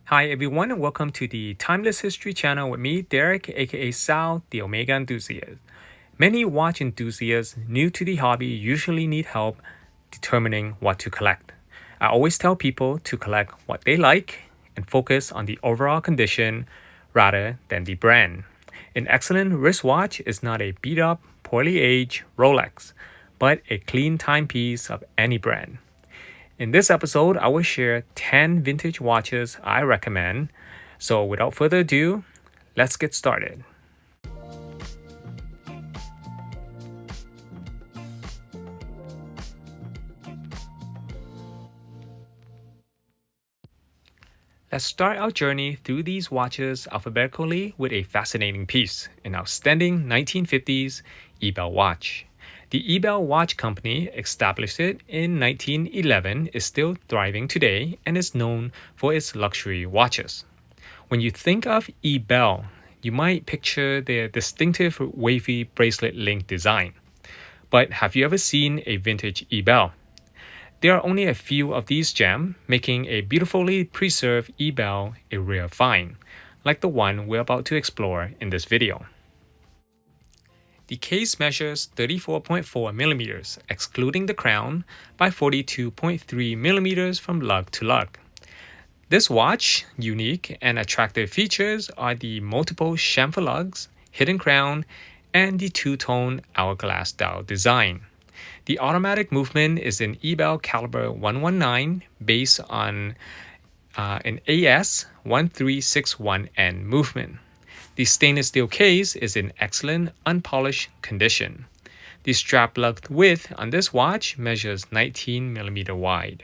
Hi everyone and welcome to the Timeless History channel with me, Derek, aka Sal, the Omega Enthusiast. Many watch enthusiasts new to the hobby usually need help determining what to collect. I always tell people to collect what they like and focus on the overall condition rather than the brand. An excellent wristwatch is not a beat up, poorly aged Rolex, but a clean timepiece of any brand. In this episode, I will share 10 vintage watches I recommend. So without further ado, let's get started. Let's start our journey through these watches alphabetically with a fascinating piece, an outstanding 1950s Ebel watch. The Ebel Watch Company, established in 1911, is still thriving today and is known for its luxury watches. When you think of Ebel, you might picture their distinctive wavy bracelet link design. But have you ever seen a vintage Ebel? There are only a few of these gems, making a beautifully preserved Ebel a rare find, like the one we're about to explore in this video. The case measures 34.4 millimeters, excluding the crown, by 42.3 millimeters from lug to lug. This watch, unique and attractive features are the multiple chamfer lugs, hidden crown, and the two-tone hourglass dial design. The automatic movement is in Ebel caliber 119 based on an AS 1361N movement. The stainless steel case is in excellent unpolished condition. The strap lug width on this watch measures 19 millimeter wide.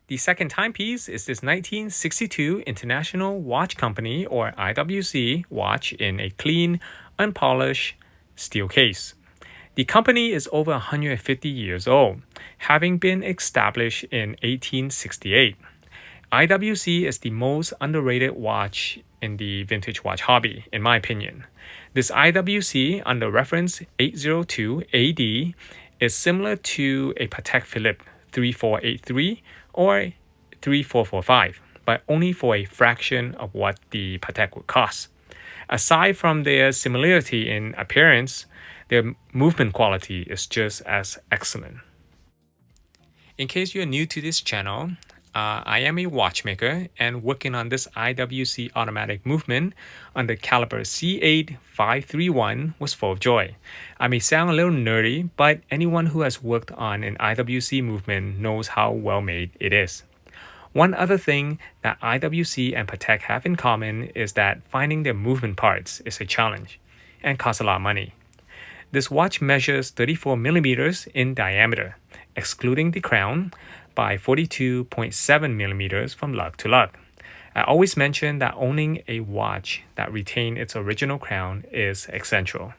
The second timepiece is this 1962 International Watch Company, or IWC, watch in a clean, unpolished steel case. The company is over 150 years old, having been established in 1868. IWC is the most underrated watch in the vintage watch hobby, in my opinion. This IWC, under reference 802 AD, is similar to a Patek Philippe 3483 or 3445, but only for a fraction of what the Patek would cost. Aside from their similarity in appearance, their movement quality is just as excellent. In case you're new to this channel, I am a watchmaker and working on this IWC automatic movement on the caliber C8531 was full of joy. I may sound a little nerdy, but anyone who has worked on an IWC movement knows how well made it is. One other thing that IWC and Patek have in common is that finding their movement parts is a challenge and costs a lot of money. This watch measures 34 millimeters in diameter, excluding the crown, by 42.7 millimeters from lug to lug. I always mention that owning a watch that retains its original crown is essential.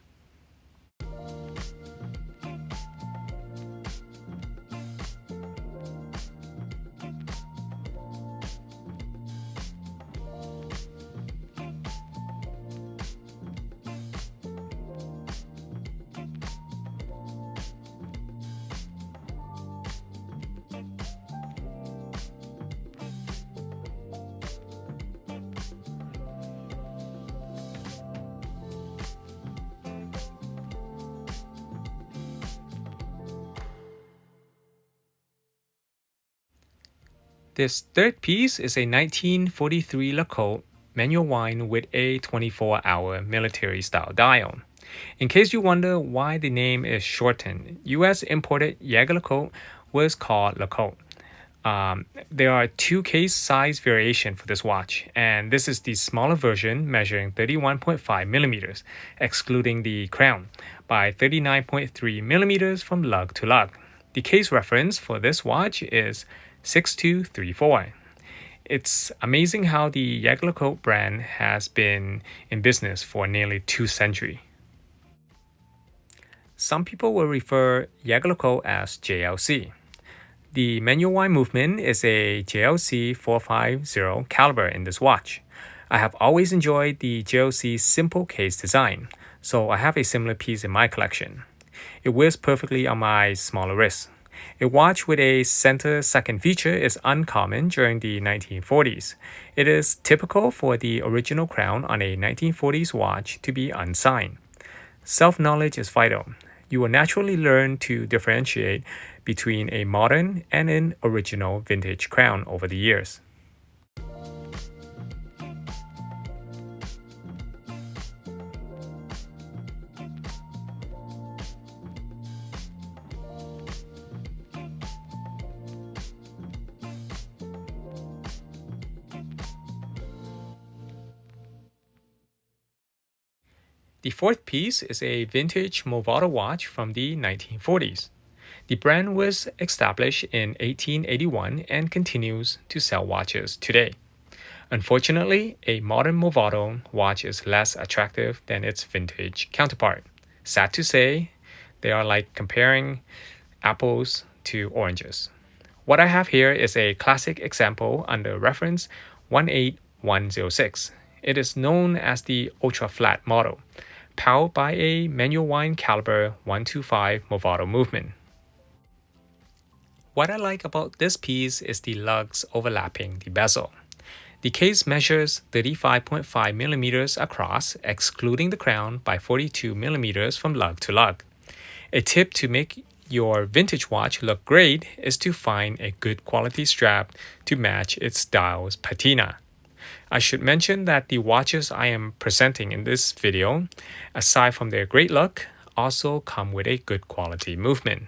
This third piece is a 1943 LeCoultre manual wind with a 24-hour military-style dial. In case you wonder why the name is shortened, U.S. imported Jaeger-LeCoultre was called LeCoultre. There are two case size variations for this watch, and this is the smaller version measuring 31.5 millimeters, excluding the crown, by 39.3 millimeters from lug to lug. The case reference for this watch is 6234. It's amazing how the LeCoultre brand has been in business for nearly 2 centuries. Some people will refer LeCoultre as JLC. The manual wind movement is a JLC 450 caliber in this watch. I have always enjoyed the JLC's simple case design, so I have a similar piece in my collection. It wears perfectly on my smaller wrist. A watch with a center second feature is uncommon during the 1940s. It is typical for the original crown on a 1940s watch to be unsigned. Self-knowledge is vital. You will naturally learn to differentiate between a modern and an original vintage crown over the years. The fourth piece is a vintage Movado watch from the 1940s. The brand was established in 1881 and continues to sell watches today. Unfortunately, a modern Movado watch is less attractive than its vintage counterpart. Sad to say, they are like comparing apples to oranges. What I have here is a classic example under reference 18106. It is known as the ultra flat model, powered by a manual wind caliber 125 Movado movement. What I like about this piece is the lugs overlapping the bezel. The case measures 35.5 millimeters across, excluding the crown, by 42 millimeters from lug to lug. A tip to make your vintage watch look great is to find a good quality strap to match its dial's patina. I should mention that the watches I am presenting in this video, aside from their great look, also come with a good quality movement.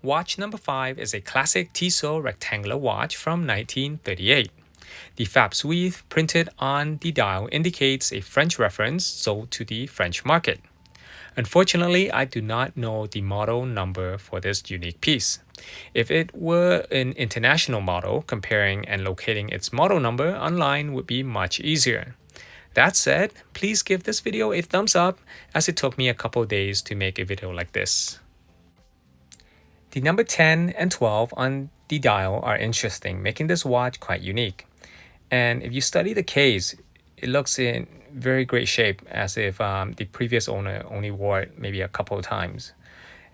Watch number 5 is a classic Tissot rectangular watch from 1938. The Fab Suisse printed on the dial indicates a French reference sold to the French market. Unfortunately, I do not know the model number for this unique piece. If it were an international model, comparing and locating its model number online would be much easier. That said, please give this video a thumbs up, as it took me a couple days to make a video like this. The number 10 and 12 on the dial are interesting, making this watch quite unique. And if you study the case, it looks in very great shape, as if the previous owner only wore it maybe a couple of times,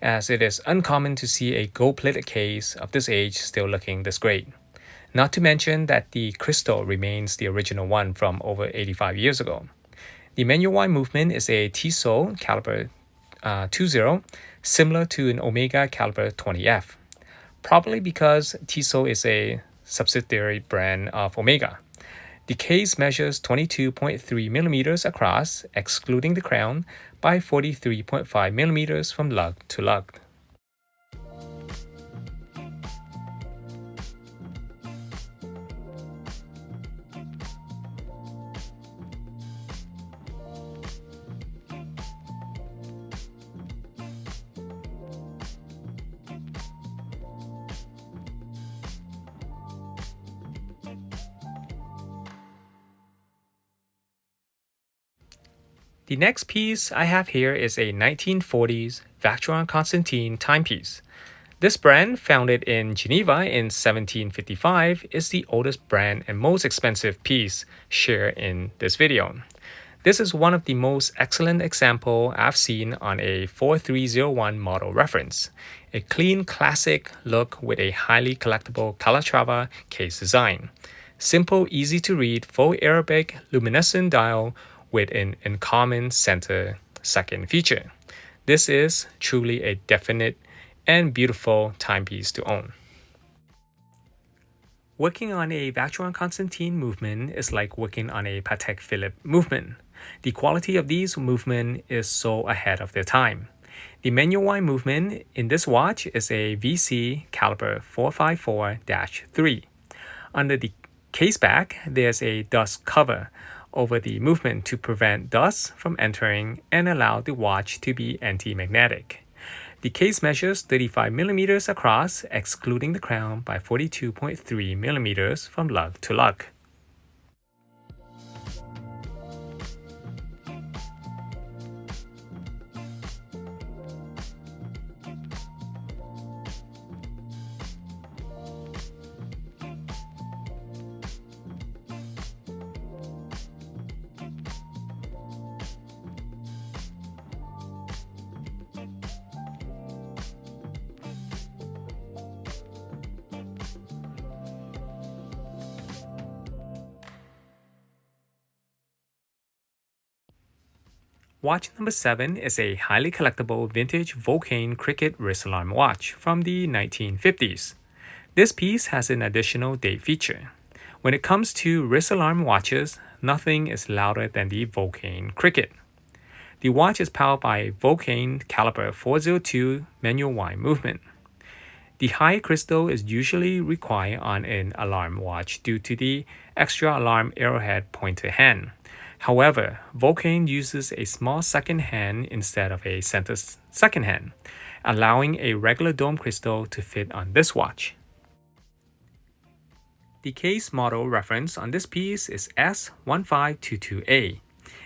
as it is uncommon to see a gold-plated case of this age still looking this great. Not to mention that the crystal remains the original one from over 85 years ago. The manual wind movement is a Tissot caliber 20, similar to an Omega caliber 20F, probably because Tissot is a subsidiary brand of Omega. The case measures 22.3 millimeters across, excluding the crown, by 43.5 millimeters from lug to lug. The next piece I have here is a 1940s Vacheron Constantin timepiece. This brand, founded in Geneva in 1755, is the oldest brand and most expensive piece shared in this video. This is one of the most excellent examples I've seen on a 4301 model reference. A clean classic look with a highly collectible Calatrava case design. Simple, easy to read, faux Arabic luminescent dial with an uncommon center second feature. This is truly a definite and beautiful timepiece to own. Working on a Vacheron Constantin movement is like working on a Patek Philippe movement. The quality of these movements is so ahead of their time. The manual wind movement in this watch is a VC caliber 454-3. Under the case back, there's a dust cover over the movement to prevent dust from entering and allow the watch to be anti-magnetic. The case measures 35 millimeters across, excluding the crown, by 42.3 millimeters from lug to lug. Watch number 7 is a highly collectible vintage Vulcain cricket wrist alarm watch from the 1950s. This piece has an additional date feature. When it comes to wrist alarm watches, nothing is louder than the Vulcain cricket. The watch is powered by Vulcain caliber 402 manual wind movement. The high crystal is usually required on an alarm watch due to the extra alarm arrowhead pointer hand. However, Vulcain uses a small second hand instead of a center second hand, allowing a regular dome crystal to fit on this watch. The case model reference on this piece is S1522A.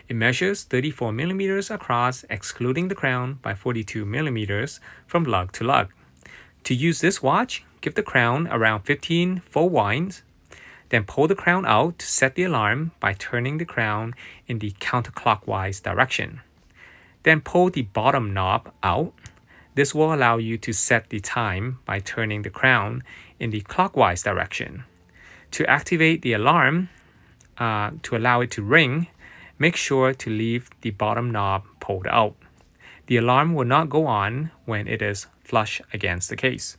It measures 34 millimeters across, excluding the crown, by 42 millimeters from lug to lug. To use this watch, give the crown around 15 full winds, then pull the crown out to set the alarm by turning the crown in the counterclockwise direction. Then pull the bottom knob out. This will allow you to set the time by turning the crown in the clockwise direction. To activate the alarm, to allow it to ring, make sure to leave the bottom knob pulled out. The alarm will not go on when it is flush against the case.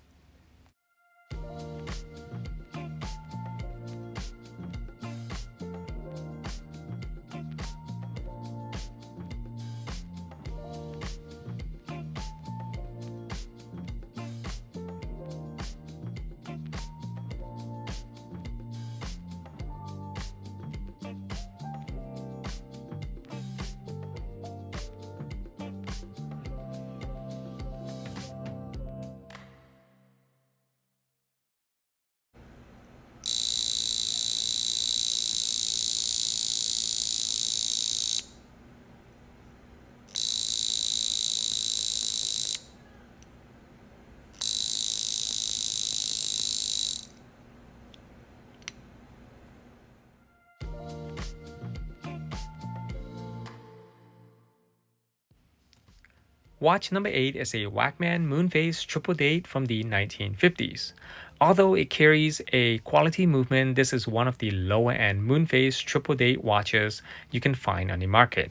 Watch number 8 is a Wakmann Moonphase triple date from the 1950s. Although it carries a quality movement, this is one of the lower-end Moonphase triple date watches you can find on the market.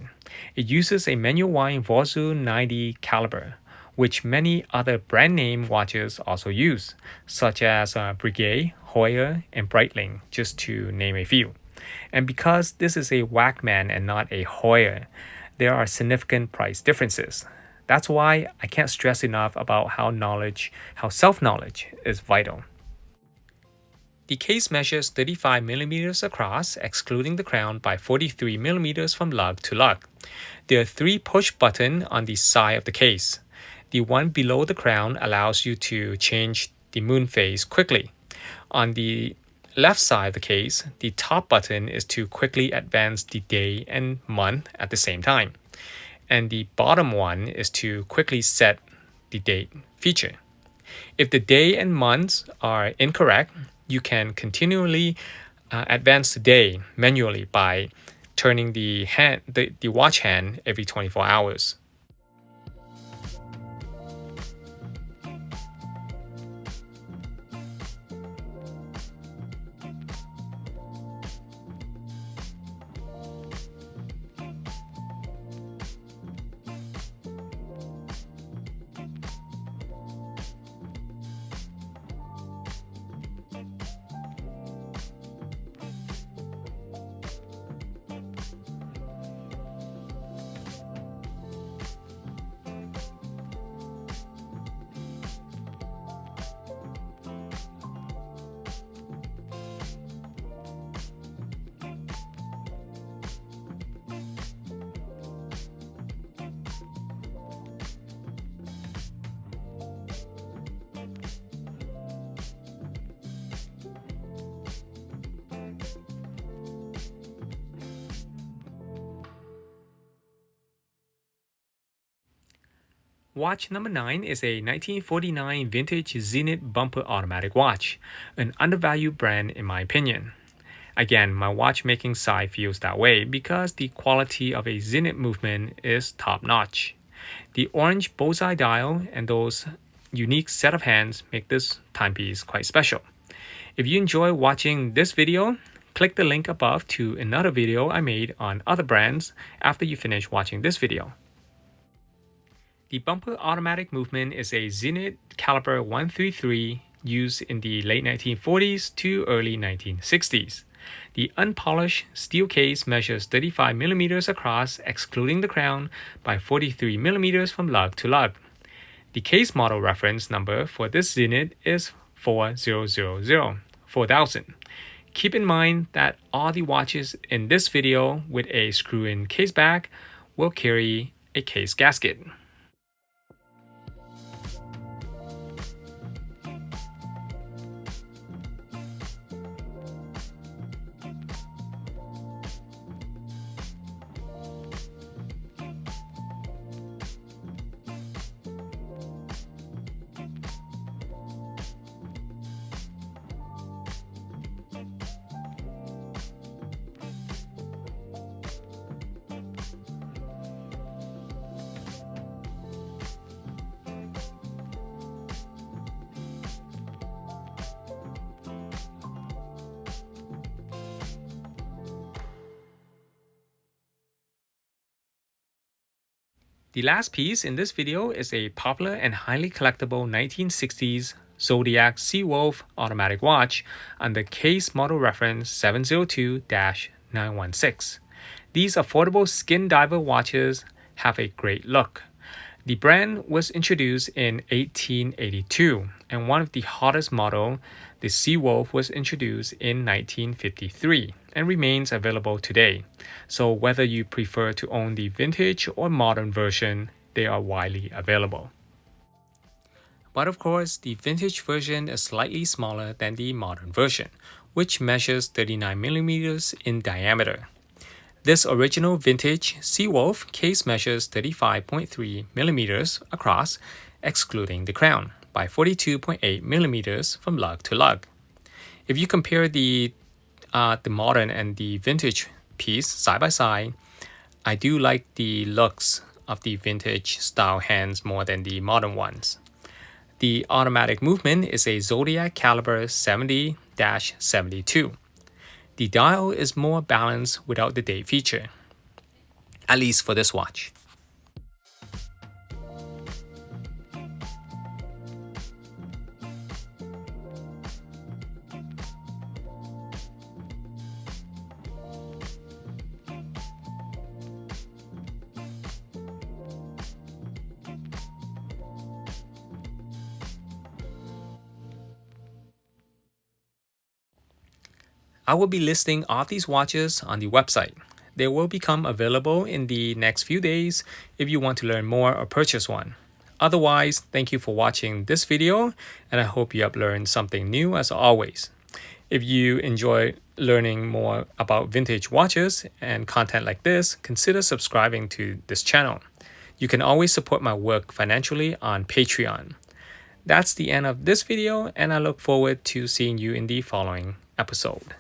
It uses a manual wind Vorzu 90 caliber, which many other brand name watches also use, such as Breguet, Heuer, and Breitling, just to name a few. And because this is a Wakmann and not a Heuer, there are significant price differences. That's why I can't stress enough about how self-knowledge is vital. The case measures 35 millimeters across, excluding the crown, by 43 millimeters from lug to lug. There are 3 push buttons on the side of the case. The one below the crown allows you to change the Moonphase quickly. On the left side of the case, the top button is to quickly advance the day and month at the same time. And the bottom one is to quickly set the date feature. If the day and months are incorrect, you can continually advance the day manually by turning the watch hand every 24 hours. Watch number 9 is a 1949 vintage Zenith bumper automatic watch, an undervalued brand in my opinion. Again, my watchmaking side feels that way because the quality of a Zenith movement is top notch. The orange bullseye dial and those unique set of hands make this timepiece quite special. If you enjoy watching this video, click the link above to another video I made on other brands after you finish watching this video. The bumper automatic movement is a Zenith caliber 133 used in the late 1940s to early 1960s. The unpolished steel case measures 35 mm across, excluding the crown, by 43 mm from lug to lug. The case model reference number for this Zenith is 4000. Keep in mind that all the watches in this video with a screw-in case back will carry a case gasket. The last piece in this video is a popular and highly collectible 1960s Zodiac Seawolf automatic watch under case model reference 702-916. These affordable Skindiver watches have a great look. The brand was introduced in 1882, and one of the hottest models, the Seawolf, was introduced in 1953 and remains available today. So whether you prefer to own the vintage or modern version, they are widely available. But of course, the vintage version is slightly smaller than the modern version, which measures 39 mm in diameter. This original vintage Seawolf case measures 35.3 mm across, excluding the crown, by 42.8 mm from lug to lug. If you compare the modern and the vintage piece side by side, I do like the looks of the vintage style hands more than the modern ones. The automatic movement is a Zodiac caliber 70-72. The dial is more balanced without the date feature, at least for this watch. I will be listing all these watches on the website. They will become available in the next few days if you want to learn more or purchase one. Otherwise, thank you for watching this video, and I hope you have learned something new as always. If you enjoy learning more about vintage watches and content like this, consider subscribing to this channel. You can always support my work financially on Patreon. That's the end of this video, and I look forward to seeing you in the following episode.